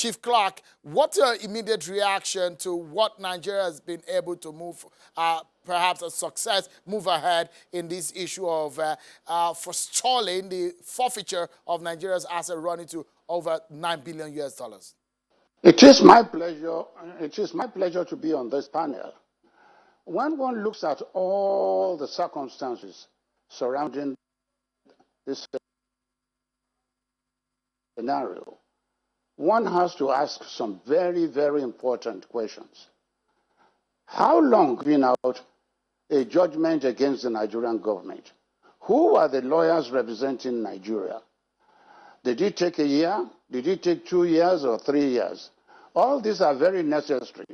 Chief Clarke, what's your immediate reaction to what Nigeria has been able to move, perhaps a success, move ahead in this issue of forestalling the forfeiture of Nigeria's asset running to over $9 billion US? It is my pleasure. It is my pleasure to be on this panel. When one looks at all the circumstances surrounding this scenario, one has to ask some very, very important questions. How long has been out a judgment against the Nigerian government? Who are the lawyers representing Nigeria? Did it take a year? Did it take 2 years or 3 years? All these are very necessary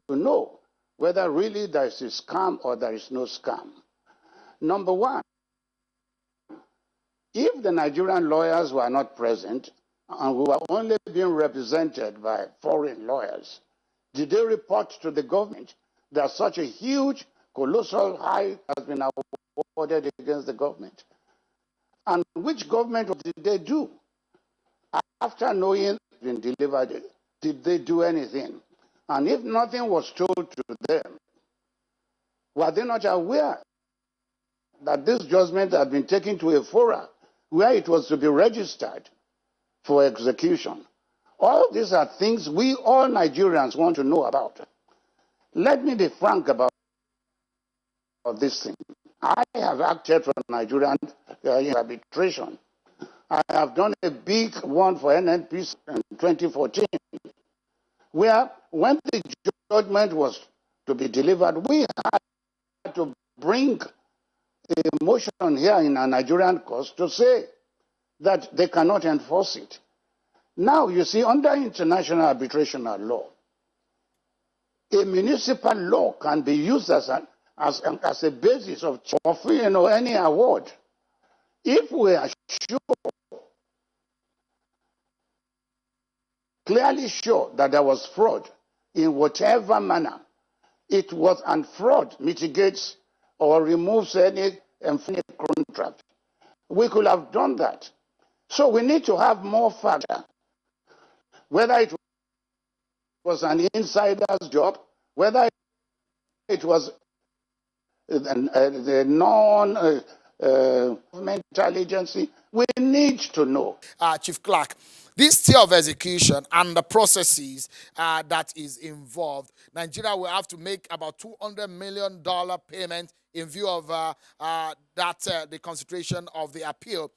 to know whether really there is a scam or there is no scam. Number one, if the Nigerian lawyers were not present and we were only being represented by foreign lawyers, did they report to the government that such a huge, colossal high has been awarded against the government? And which government did they do? After knowing it's been delivered, did they do anything? And if nothing was told to them, were they not aware that this judgment had been taken to a forum where it was to be registered for execution? All these are things we all Nigerians want to know about. Let me be frank about this thing. I have acted for Nigerian arbitration. I have done a big one for NNPC in 2014, where when the judgment was to be delivered, we had to bring a motion here in a Nigerian court to say that they cannot enforce it. Now, you see, under international arbitration law, a municipal law can be used as a basis of any award. If we are clearly sure that there was fraud in whatever manner it was, and fraud mitigates or removes any contract, we could have done that. So we need to have more factor, whether it was an insider's job, whether it was the non-governmental agency. We need to know. Chief Clarke, this stay of execution and the processes that is involved, Nigeria will have to make about $200 million payment in view of the consideration of the appeal.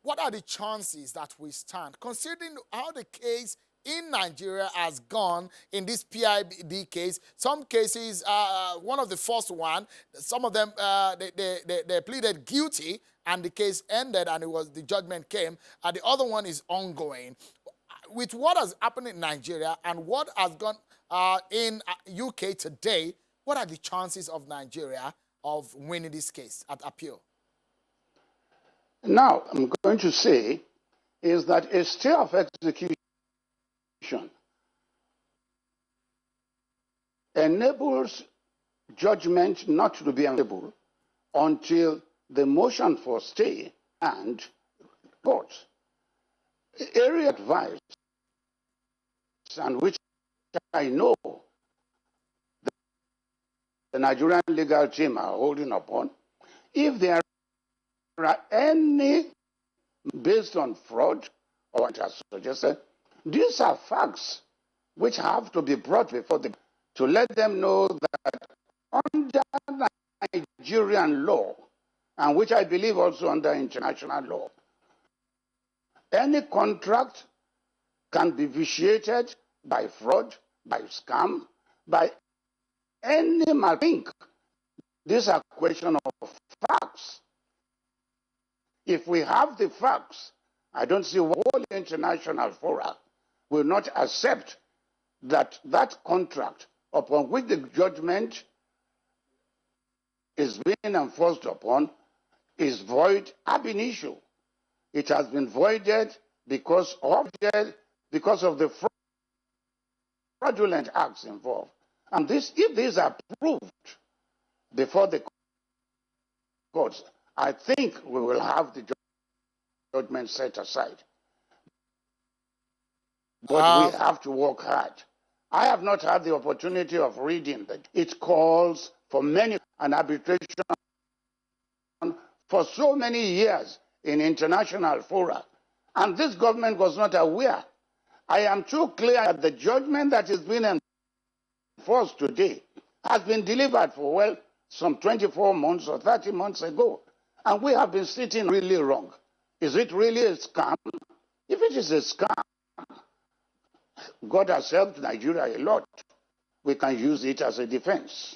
What are the chances that we stand, considering how the case in Nigeria has gone in this P&ID case? Some cases, one of the first one, some of them, they pleaded guilty and the case ended and the judgment came. And the other one is ongoing. With what has happened in Nigeria and what has gone in UK today, what are the chances of Nigeria of winning this case at appeal? Now, I'm going to say is that a stay of execution enables judgment not to be available until the motion for stay and court. Area advice, and which I know the Nigerian legal team are holding upon, if there are any based on fraud or what has suggested, these are facts which have to be brought before them to let them know that under Nigerian law, and which I believe also under international law, any contract can be vitiated by fraud, by scam, by any malink. These are questions of facts. If we have the facts, I don't see why all international fora will not accept that that contract upon which the judgment is being enforced upon is void ab initio. It has been voided because of the fraudulent acts involved. And if these are proved before the courts, I think we will have the judgment set aside. but we have to work hard. I have not had the opportunity of reading that. It calls for many an arbitration for so many years in international fora, and this government was not aware. I am too clear that the judgment that is being enforced today has been delivered for, well, some 24 months or 30 months ago, and we have been sitting really wrong. Is it really a scam? If it is a scam, God has helped Nigeria a lot. We can use it as a defense.